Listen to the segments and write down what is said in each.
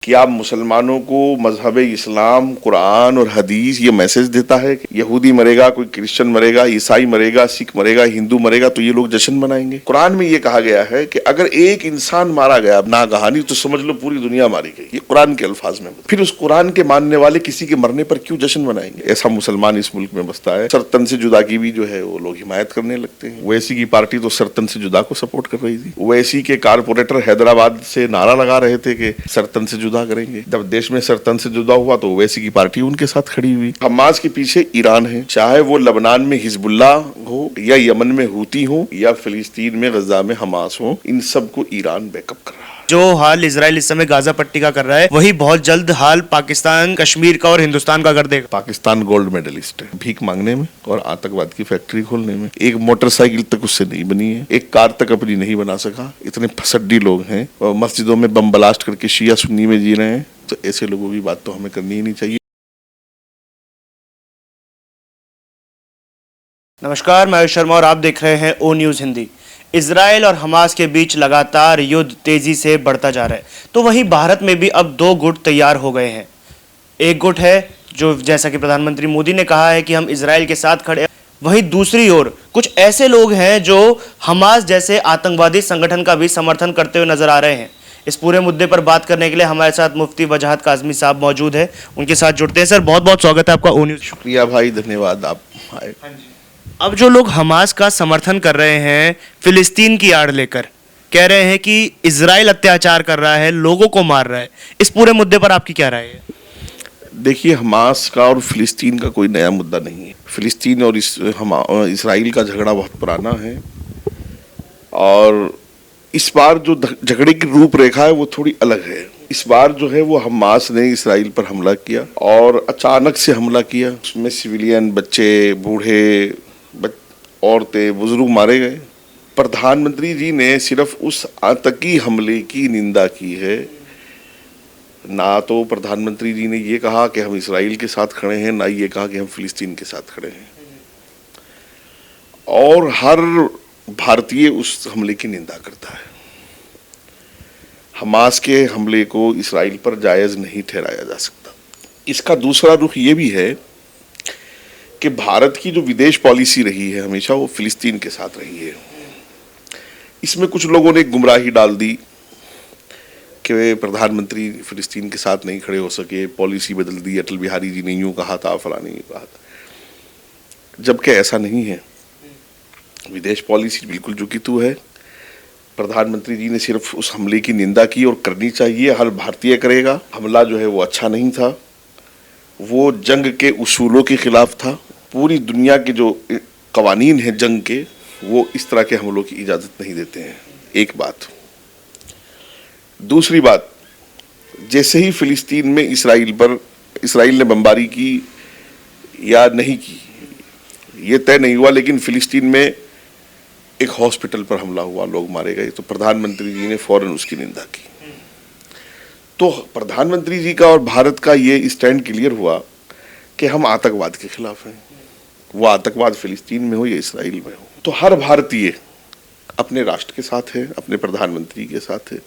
कि आप मुसलमानों को मजहब इस्लाम, कुरान और हदीस ये मैसेज देता है कि यहूदी मरेगा, कोई क्रिश्चियन मरेगा, ईसाई मरेगा, सिख मरेगा, हिंदू मरेगा तो ये लोग जश्न मनाएंगे। कुरान में ये कहा गया है कि अगर एक इंसान मारा गया नागहानी तो समझ लो पूरी दुनिया मारी गई। ये कुरान के अल्फाज में। फिर उस कुरान के मानने वाले किसी के मरने पर क्यों जश्न मनाएंगे? ऐसा मुसलमान इस मुल्क में बसता है। सरतन से जुदा की भी जो है वो लोग हिमायत करने लगते हैं। ओवैसी की पार्टी तो सरतन से जुदा को सपोर्ट कर रही थी। ओवैसी के कारपोरेटर हैदराबाद से नारा लगा रहे थे कि सरतन से जुदा करेंगे। जब देश में सरतन से जुदा हुआ तो ओवैसी की पार्टी उनके साथ खड़ी हुई। हमास के पीछे ईरान है, चाहे वो लबनान में हिजबुल्लाह हो या यमन में हूती हो या फिलिस्तीन में गजा में हमास हो, इन सबको ईरान बैकअप कर रहा है। जो हाल इजराइल इस समय गाजा पट्टी का कर रहा है, वही बहुत जल्द हाल पाकिस्तान, कश्मीर का और हिंदुस्तान का कर देगा। पाकिस्तान गोल्ड मेडलिस्ट है भीख मांगने में और आतंकवाद की फैक्ट्री खोलने में। एक मोटरसाइकिल तक उससे नहीं बनी है, एक कार तक अपनी नहीं बना सका। इतने फसड्डी लोग हैं और मस्जिदों में बम ब्लास्ट करके शिया सुन्नी में जी रहे हैं। तो ऐसे लोगों की बात तो हमें करनी ही नहीं चाहिए। नमस्कार, मैं आयुष शर्मा और आप देख रहे हैं ओ न्यूज़ हिंदी। इजराइल और हमास के बीच लगातार युद्ध तेजी से बढ़ता जा रहा है, तो वहीं भारत में भी अब दो गुट तैयार हो गए हैं। एक गुट है जो, जैसा कि प्रधानमंत्री मोदी ने कहा है कि हम इजराइल के साथ खड़े हैं, वहीं दूसरी ओर कुछ ऐसे लोग हैं जो हमास जैसे आतंकवादी संगठन का भी समर्थन करते हुए नजर आ रहे हैं। इस पूरे मुद्दे पर बात करने के लिए हमारे साथ मुफ्ती वजाहत काज़मी साहब मौजूद है, उनके साथ जुड़ते हैं। सर, बहुत बहुत स्वागत है आपका ओ न्यूज़। शुक्रिया भाई, धन्यवाद आप आए। अब जो लोग हमास का समर्थन कर रहे हैं फिलिस्तीन की आड़ लेकर, कह रहे हैं कि इजराइल अत्याचार कर रहा है, लोगों को मार रहा है, इस पूरे मुद्दे पर आपकी क्या राय है? देखिए, हमास का और फिलिस्तीन का कोई नया मुद्दा नहीं है। फिलिस्तीन और इसराइल का झगड़ा बहुत पुराना है और इस बार जो झगड़े की रूपरेखा है वो थोड़ी अलग है। इस बार जो है वो हमास ने इसराइल पर हमला किया और अचानक से हमला किया। उसमें सिविलियन, बच्चे, बूढ़े, औरतें, बुजुर्ग मारे गए। प्रधानमंत्री जी ने सिर्फ उस आतंकी हमले की निंदा की है, ना तो प्रधानमंत्री जी ने ये कहा कि हम इसराइल के साथ खड़े हैं, ना ये कहा कि हम फिलिस्तीन के साथ खड़े हैं। और हर भारतीय उस हमले की निंदा करता है। हमास के हमले को इसराइल पर जायज नहीं ठहराया जा सकता। इसका दूसरा रुख ये भी है कि भारत की जो विदेश पॉलिसी रही है हमेशा वो फिलिस्तीन के साथ रही है। इसमें कुछ लोगों ने गुमराही डाल दी कि प्रधानमंत्री फिलिस्तीन के साथ नहीं खड़े हो सके, पॉलिसी बदल दी, अटल बिहारी जी ने यूं कहा था, फलानी यूं कहा था, जबकि ऐसा नहीं है। विदेश पॉलिसी बिल्कुल जुकी-तू है। प्रधानमंत्री जी ने सिर्फ उस हमले की निंदा की और करनी चाहिए, हर भारतीय करेगा। हमला जो है वो अच्छा नहीं था, वो जंग के उसूलों के खिलाफ था। पूरी दुनिया के जो कवानीन हैं जंग के, वो इस तरह के हमलों की इजाज़त नहीं देते हैं। एक बात। दूसरी बात, जैसे ही फिलिस्तीन में इसराइल ने बमबारी की या नहीं की ये तय नहीं हुआ, लेकिन फिलिस्तीन में एक हॉस्पिटल पर हमला हुआ, लोग मारे गए, तो प्रधानमंत्री जी ने फौरन उसकी निंदा की। तो प्रधानमंत्री जी का और भारत का ये स्टैंड क्लियर हुआ कि हम आतंकवाद के खिलाफ हैं। वो आतंकवाद फिलिस्तीन में हो या इसराइल में हो। तो हर भारतीय अपने राष्ट्र के साथ है, अपने प्रधानमंत्री के साथ है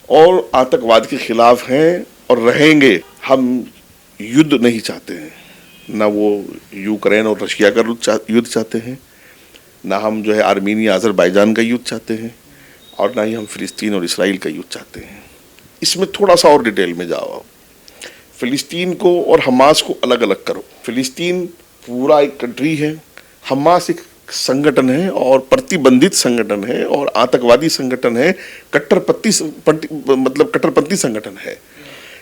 और आतंकवाद के खिलाफ हैं और रहेंगे। हम युद्ध नहीं चाहते हैं, ना वो यूक्रेन और रशिया का युद्ध चाहते हैं, ना हम जो है आर्मीनिया, अजरबैजान का युद्ध चाहते हैं और ना ही हम फिलिस्तीन और इसराइल का युद्ध चाहते हैं। इसमें थोड़ा सा और डिटेल में जाओ। फिलिस्तीन को और हमास को अलग अलग करो। फिलिस्तीन पूरा एक कंट्री है, हमास एक संगठन है और प्रतिबंधित संगठन है और आतंकवादी संगठन है, कट्टरपंथी संगठन है।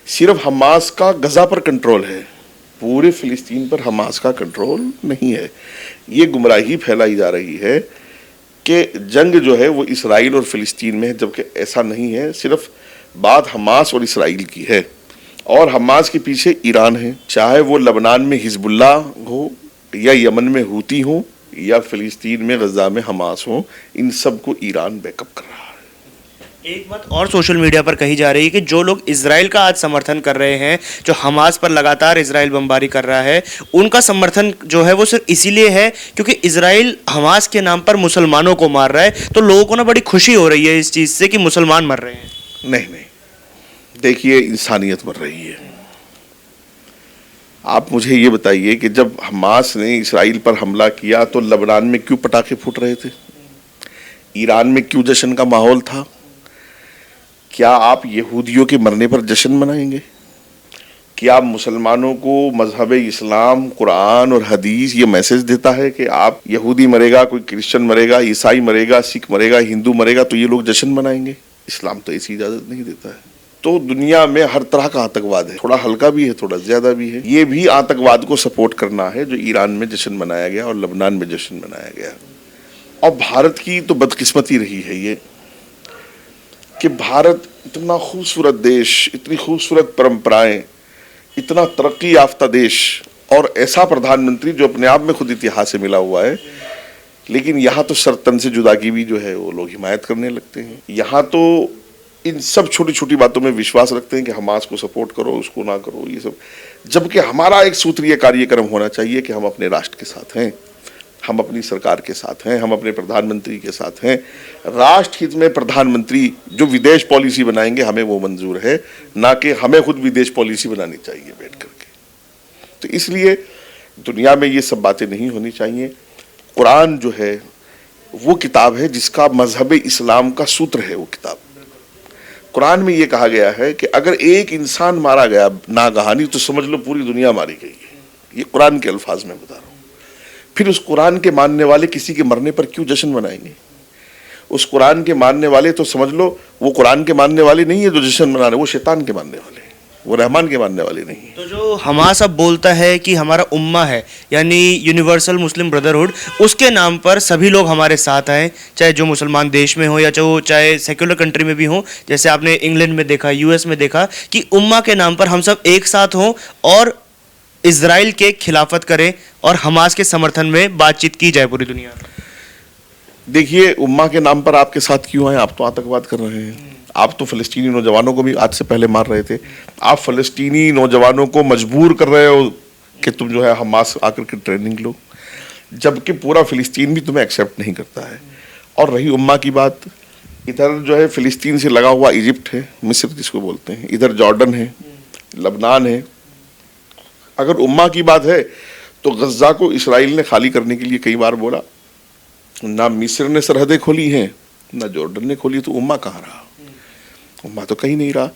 सिर्फ हमास का गजा पर कंट्रोल है, पूरे फिलिस्तीन पर हमास का कंट्रोल नहीं है। ये गुमराही फैलाई जा रही है कि जंग जो है वो इसराइल और फिलिस्तीन में है, जबकि ऐसा नहीं है। सिर्फ बात हमास और इसराइल की है और हमास के पीछे ईरान है, चाहे वो लबनान में हिजबुल्लाह हो या यमन में हूती हो या फिलिस्तीन में गजा में हमास हो, इन सबको ईरान बैकअप कर रहा है। एक बात और सोशल मीडिया पर कही जा रही है कि जो लोग इजराइल का आज समर्थन कर रहे हैं, जो हमास पर लगातार इजराइल बमबारी कर रहा है, उनका समर्थन जो है वो सिर्फ इसीलिए है क्योंकि इजराइल हमास के नाम पर मुसलमानों को मार रहा है। तो लोगों को ना बड़ी खुशी हो रही है इस चीज़ से कि मुसलमान मर रहे हैं। नहीं, देखिए, इंसानियत मर रही है। आप मुझे ये बताइए कि जब हमास ने इसराइल पर हमला किया तो लबनान में क्यों पटाखे फूट रहे थे? ईरान में क्यों जश्न का माहौल था? क्या आप यहूदियों के मरने पर जश्न मनाएंगे? क्या मुसलमानों को मजहब इस्लाम, कुरान और हदीस ये मैसेज देता है कि आप यहूदी मरेगा, कोई क्रिश्चियन मरेगा, ईसाई मरेगा, सिख मरेगा, हिंदू मरेगा तो ये लोग जश्न मनाएंगे? इस्लाम तो ऐसी इजाजत नहीं देता है। तो दुनिया में हर तरह का आतंकवाद है, थोड़ा हल्का भी है, थोड़ा ज्यादा भी है। ये भी आतंकवाद को सपोर्ट करना है जो ईरान में जश्न मनाया गया और लबनान में जश्न मनाया गया। और भारत की तो बदकिस्मती रही है ये कि भारत इतना खूबसूरत देश, इतनी खूबसूरत परंपराएं, इतना तरक्की याफ्ता देश और ऐसा प्रधानमंत्री जो अपने आप में खुद इतिहास से मिला हुआ है, लेकिन यहाँ तो सरतन से जुदागी भी जो है वो लोग हिमायत करने लगते हैं। यहाँ तो इन सब छोटी छोटी बातों में विश्वास रखते हैं कि हमास को सपोर्ट करो, उसको ना करो, ये सब। जबकि हमारा एक सूत्रीय कार्यक्रम होना चाहिए कि हम अपने राष्ट्र के साथ हैं, हम अपनी सरकार के साथ हैं, हम अपने प्रधानमंत्री के साथ हैं। राष्ट्र हित में प्रधानमंत्री जो विदेश पॉलिसी बनाएंगे हमें वो मंजूर है, ना कि हमें खुद विदेश पॉलिसी बनानी चाहिए बैठ करके। तो इसलिए दुनिया में ये सब बातें नहीं होनी चाहिए। कुरान जो है वो किताब है जिसका मजहब इस्लाम का सूत्र है। वो किताब, कुरान में ये कहा गया है कि अगर एक इंसान मारा गया नागहानी तो समझ लो पूरी दुनिया मारी गई है। ये कुरान के अल्फाज में बता रहा हूँ। फिर उस कुरान के मानने वाले किसी के मरने पर क्यों जश्न मनाएंगे? उस कुरान के मानने वाले तो समझ लो वो कुरान के मानने वाले नहीं है जो जश्न मना रहे, वो शैतान के मानने वाले हैं, वो रहमान के मानने वाले नहीं है। तो जो हमास अब बोलता है कि हमारा उम्मा है, यानी यूनिवर्सल मुस्लिम ब्रदरहुड, उसके नाम पर सभी लोग हमारे साथ आए, चाहे जो मुसलमान देश में हो या चाहे सेक्युलर कंट्री में भी हो। जैसे आपने इंग्लैंड में देखा, यूएस में देखा कि उम्मा के नाम पर हम सब एक साथ हों और इजराइल के खिलाफत करें और हमास के समर्थन में बातचीत की जाए पूरी दुनिया में। देखिए, उम्मा के नाम पर आपके साथ क्यों आए? आप तो आतंकवाद कर रहे हैं। आप तो फलस्तीनी नौजवानों को भी आज से पहले मार रहे थे। आप फलस्तीनी नौजवानों को मजबूर कर रहे हो कि तुम जो है हमास आकर के ट्रेनिंग लो, जबकि पूरा फिलिस्तीन भी तुम्हें एक्सेप्ट नहीं करता है। और रही उम्मा की बात, इधर जो है फिलिस्तीन से लगा हुआ इजिप्ट है, मिस्र जिसको बोलते हैं, इधर जॉर्डन है, लबनान है। अगर उम्मा की बात है तो गज्जा को इसराइल ने खाली करने के लिए कई बार बोला, ना मिस्र ने सरहदें खोली हैं, ना जॉर्डन ने खोली, तो उम्मा कहाँ रहा? उम्मा तो कहीं नहीं रहा।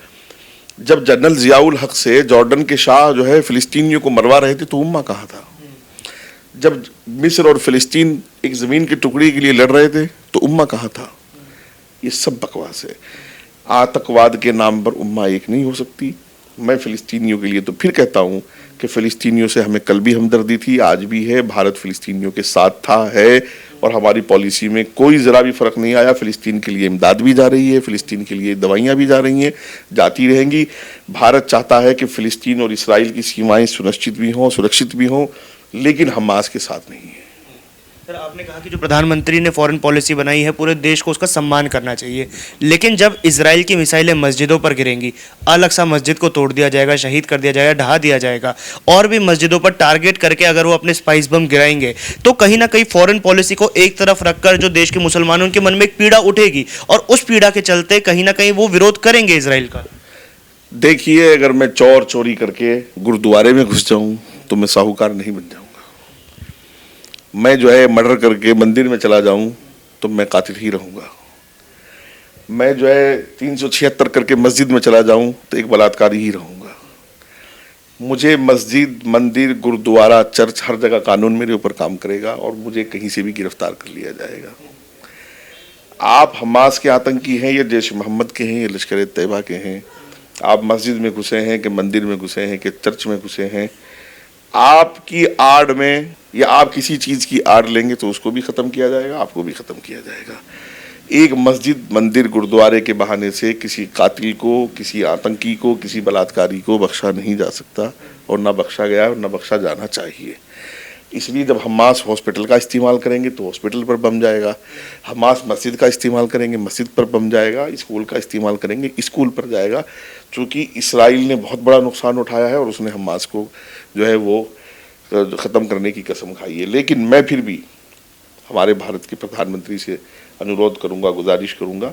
जब जनरल जियाउल हक से जॉर्डन के शाह जो है फिलिस्तीनियों को मरवा रहे थे तो उम्मा कहाँ था? जब मिस्र और फिलिस्तीन एक जमीन के टुकड़े के लिए लड़ रहे थे तो उम्मा कहाँ था? ये सब बकवास है। आतंकवाद के नाम पर उम्मा एक नहीं हो सकती। मैं फिलिस्तीनियों के लिए तो फिर कहता हूँ कि फिलिस्तीनियों से हमें कल भी हमदर्दी थी, आज भी है। भारत फिलिस्तीनियों के साथ था, है, और हमारी पॉलिसी में कोई ज़रा भी फ़र्क नहीं आया। फिलिस्तीन के लिए इमदाद भी जा रही है, फिलिस्तीन के लिए दवाइयाँ भी जा रही हैं, जाती रहेंगी। भारत चाहता है कि फिलिस्तीन और इसराइल की सीमाएं सुनिश्चित भी हों, सुरक्षित भी हों, लेकिन हमास के साथ नहीं है। सर, आपने कहा कि जो प्रधानमंत्री ने फॉरेन पॉलिसी बनाई है पूरे देश को उसका सम्मान करना चाहिए, लेकिन जब इजराइल की मिसाइलें मस्जिदों पर गिरेंगी, अल-अक्सा मस्जिद को तोड़ दिया जाएगा, शहीद कर दिया जाएगा, ढहा दिया जाएगा, और भी मस्जिदों पर टारगेट करके अगर वो अपने स्पाइस बम गिराएंगे तो कहीं ना कहीं फॉरेन पॉलिसी को एक तरफ रखकर जो देश के मुसलमानों के मन में एक पीड़ा उठेगी और उस पीड़ा के चलते कहीं ना कहीं वो विरोध करेंगे इसराइल का। देखिए, अगर मैं चोरी करके गुरुद्वारे में घुस जाऊं तो मैं साहूकार नहीं बन जाऊंगा। मैं जो है मर्डर करके मंदिर में चला जाऊं तो मैं कातिल ही रहूंगा। मैं जो है 376 करके मस्जिद में चला जाऊं तो एक बलात्कारी ही रहूंगा। मुझे मस्जिद, मंदिर, गुरुद्वारा, चर्च, हर जगह कानून मेरे ऊपर काम करेगा और मुझे कहीं से भी गिरफ्तार कर लिया जाएगा। आप हमास के आतंकी हैं या जैश मोहम्मद के हैं या लश्कर तैयबा के हैं, आप मस्जिद में घुसे हैं कि मंदिर में घुसे हैं कि चर्च में घुसे हैं, आपकी आड़ में या आप किसी चीज़ की आड़ लेंगे तो उसको भी ख़त्म किया जाएगा, आपको भी ख़त्म किया जाएगा। एक मस्जिद, मंदिर, गुरुद्वारे के बहाने से किसी कातिल को, किसी आतंकी को, किसी बलात्कारी को बख्शा नहीं जा सकता और ना बख्शा गया और ना बख्शा जाना चाहिए। इसलिए जब हमास हॉस्पिटल का इस्तेमाल करेंगे तो हॉस्पिटल पर बम जाएगा, हमास मस्जिद का इस्तेमाल करेंगे मस्जिद पर बम जाएगा, स्कूल का इस्तेमाल करेंगे स्कूल पर जाएगा। चूँकि इसराइल ने बहुत बड़ा नुकसान उठाया है और उसने हमास को जो है वो ख़त्म करने की कसम खाई है। लेकिन मैं फिर भी हमारे भारत के प्रधानमंत्री से अनुरोध करूंगा, गुजारिश करूंगा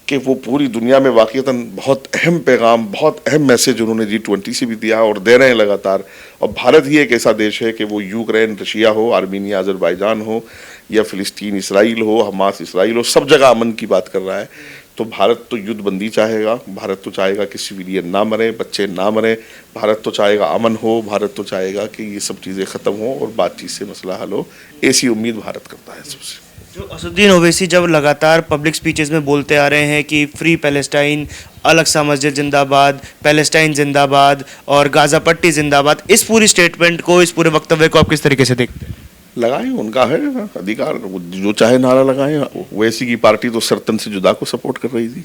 कि वो पूरी दुनिया में वाक़ईतन बहुत अहम पैगाम, बहुत अहम मैसेज उन्होंने G20 से भी दिया और दे रहे हैं लगातार। और भारत ही एक ऐसा देश है कि वो यूक्रेन रशिया हो, आर्मीनिया अज़रबैजान हो, या फ़िलिस्तीन इसराइल हो, हमास इसराइल हो, सब जगह अमन की बात कर रहा है। तो भारत तो युद्ध बंदी चाहेगा, भारत तो चाहेगा कि सिविलियन ना मरे, बच्चे ना मरे, भारत तो चाहेगा अमन हो, भारत तो चाहेगा कि ये सब चीज़ें ख़त्म हो और बातचीत से मसला हल हो। ऐसी उम्मीद भारत करता है सबसे। जो असदुद्दीन ओवैसी जब लगातार पब्लिक स्पीचेस में बोलते आ रहे हैं कि फ्री पैलेस्टाइन, अलग सा मस्जिद जिंदाबाद, पैलेस्टाइन जिंदाबाद और गाज़ा पट्टी जिंदाबाद, इस पूरी स्टेटमेंट को, इस पूरे वक्तव्य को आप किस तरीके से देखते हैं? लगाएं, उनका है अधिकार, वो जो चाहे नारा लगाएं। ओवैसी की पार्टी तो सरतन से जुदा को सपोर्ट कर रही थी।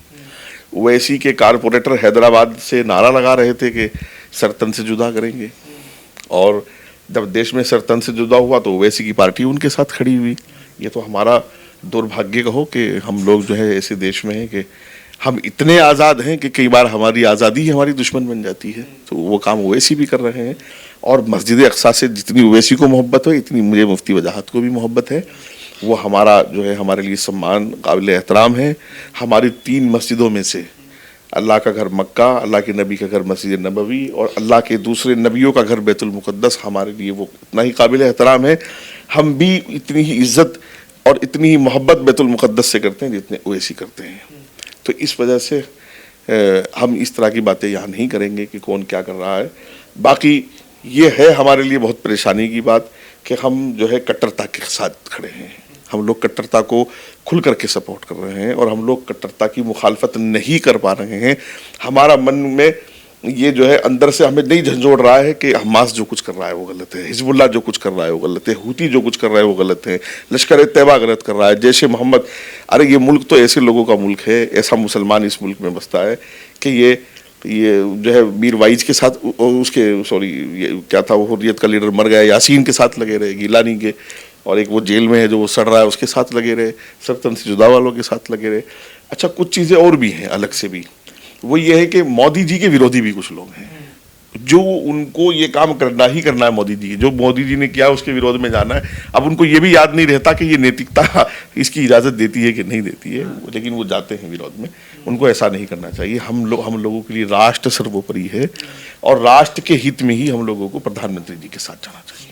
ओवैसी के कारपोरेटर हैदराबाद से नारा लगा रहे थे कि सरतन से जुदा करेंगे, और जब देश में सरतन से जुदा हुआ तो ओवैसी की पार्टी उनके साथ खड़ी हुई। ये तो हमारा दुर्भाग्य कहो कि हम लोग जो है ऐसे देश में हैं कि हम इतने आज़ाद हैं कि कई बार हमारी आज़ादी ही हमारी दुश्मन बन जाती है। तो वो काम ओवैसी भी कर रहे हैं, और मस्जिद अक्सा से जितनी ओवैसी को मोहब्बत हो, इतनी मुझे मुफ्ती वजाहत को भी मोहब्बत है। वो हमारा जो है हमारे लिए सम्मान, काबिल एहतराम है। हमारी 3 मस्जिदों में से अल्लाह का घर मक्का, अल्लाह के नबी का घर मस्जिद नबवी, और अल्लाह के दूसरे नबियों का घर बैतुल मुक़द्दस, हमारे लिए वो इतना ही काबिल एहतराम है। हम भी इतनी ही इज़्ज़त और इतनी ही मोहब्बत बैतुल मुक़द्दस से करते हैं जितने ओवैसी करते हैं। तो इस वजह से हम इस तरह की बातें यहाँ नहीं करेंगे कि कौन क्या कर रहा है। बाकी ये है हमारे लिए बहुत परेशानी की बात कि हम जो है कट्टरता के साथ खड़े हैं। हम लोग कट्टरता को खुल करके सपोर्ट कर रहे हैं, और हम लोग कट्टरता की मुखालफत नहीं कर पा रहे हैं। हमारा मन में ये जो है अंदर से हमें नहीं झंझोड़ रहा है कि हमास जो कुछ कर रहा है वो गलत है, हिजबुल्लाह जो कुछ कर रहा है वो गलत है, हूती जो कुछ कर रहा है वो गलत है, लश्कर तैयबा गलत कर रहा है, जैश ए मोहम्मद। अरे ये मुल्क तो ऐसे लोगों का मुल्क है, ऐसा मुसलमान इस मुल्क में बसता है कि ये जो है मीर वाइज के साथ उसके ये क्या था, वो हुर्रियत का लीडर मर गया, यासीन के साथ लगे रहे, गिलानी के, और एक वो जेल में है जो वो सड़ रहा है उसके साथ लगे रहे, सरतन से जुदा वालों के साथ लगे रहे। अच्छा, कुछ चीज़ें और भी हैं अलग से भी। वो ये है कि मोदी जी के विरोधी भी कुछ लोग हैं जो उनको ये काम करना ही करना है। मोदी जी जो मोदी जी ने किया उसके विरोध में जाना है। अब उनको ये भी याद नहीं रहता कि ये नैतिकता इसकी इजाज़त देती है कि नहीं देती है, लेकिन वो जाते हैं विरोध में। उनको ऐसा नहीं करना चाहिए। हम लोगों के लिए राष्ट्र सर्वोपरि है, और राष्ट्र के हित में ही हम लोगों को प्रधानमंत्री जी के साथ जाना चाहिए।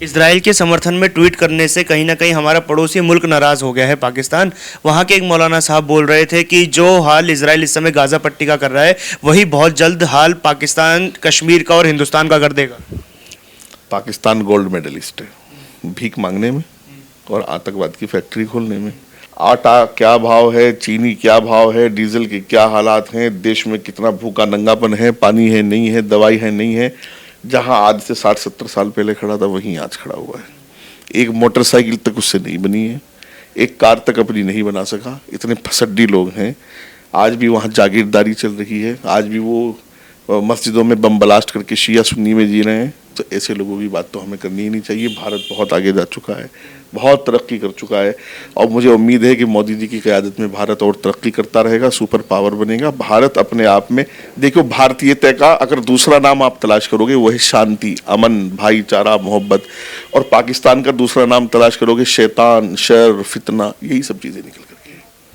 इजराइल के समर्थन में ट्वीट करने से कहीं ना कहीं हमारा पड़ोसी मुल्क नाराज हो गया है, पाकिस्तान। वहां के एक मौलाना साहब बोल रहे थे कि जो हाल इजराइल इस समय गाजा पट्टी का कर रहा है, वही बहुत जल्द हाल पाकिस्तान, कश्मीर का और हिंदुस्तान का कर देगा। पाकिस्तान गोल्ड मेडलिस्ट है भीख मांगने में और आतंकवाद की फैक्ट्री खोलने में। आटा क्या भाव है, चीनी क्या भाव है, डीजल के क्या हालात हैं, देश में कितना भूखा नंगापन है, पानी है नहीं है, दवाई है नहीं है। जहां आज से 60-70 साल पहले खड़ा था वहीं आज खड़ा हुआ है। एक मोटरसाइकिल तक उससे नहीं बनी है, एक कार तक अपनी नहीं बना सका। इतने फसड्डी लोग हैं। आज भी वहाँ जागीरदारी चल रही है, आज भी वो मस्जिदों में बम ब्लास्ट करके शिया सुन्नी में जी रहे हैं। तो ऐसे लोगों की बात तो हमें करनी ही नहीं चाहिए। भारत बहुत आगे जा चुका है, बहुत तरक्की कर चुका है, और मुझे उम्मीद है कि मोदी जी की क़यादत में भारत और तरक्की करता रहेगा, सुपर पावर बनेगा। भारत अपने आप में देखो, भारतीयता का अगर दूसरा नाम आप तलाश करोगे वो है शांति, अमन, भाईचारा, मोहब्बत। और पाकिस्तान का दूसरा नाम तलाश करोगे शैतान, शर, फितना, यही सब चीज़ें निकल करके।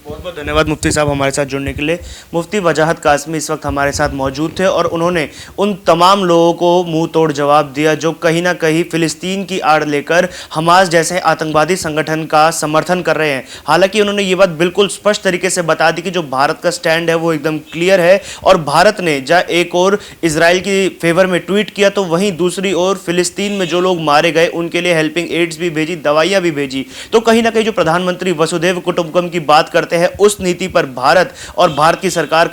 बहुत बहुत धन्यवाद मुफ्ती साहब हमारे साथ जुड़ने के लिए। मुफ्ती वजाहत कासमी इस वक्त हमारे साथ मौजूद थे, और उन्होंने उन तमाम लोगों को मुंह तोड़ जवाब दिया जो कहीं ना कहीं फ़िलिस्तीन की आड़ लेकर हमास जैसे आतंकवादी संगठन का समर्थन कर रहे हैं। हालांकि उन्होंने ये बात बिल्कुल स्पष्ट तरीके से बता दी कि जो भारत का स्टैंड है वो एकदम क्लियर है, और भारत ने जहाँ एक और इजराइल की फेवर में ट्वीट किया, तो वहीं दूसरी ओर फिलिस्तीन में जो लोग मारे गए उनके लिए हेल्पिंग एड्स भी भेजी, दवाइयाँ भी भेजी। तो कहीं ना कहीं जो प्रधानमंत्री वसुधैव कुटुंबकम की बात करते हैं, उस नीति पर भारत और भारत की सरकार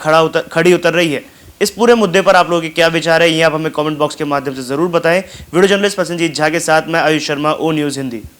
खड़ी उतर रही है। इस पूरे मुद्दे पर आप लोगों के क्या विचार है, ये आप हमें कमेंट बॉक्स के माध्यम से जरूर बताएं। वीडियो जर्नलिस्ट प्रसन्नजीत झा के साथ मैं आयुष शर्मा, ओ न्यूज़ हिंदी।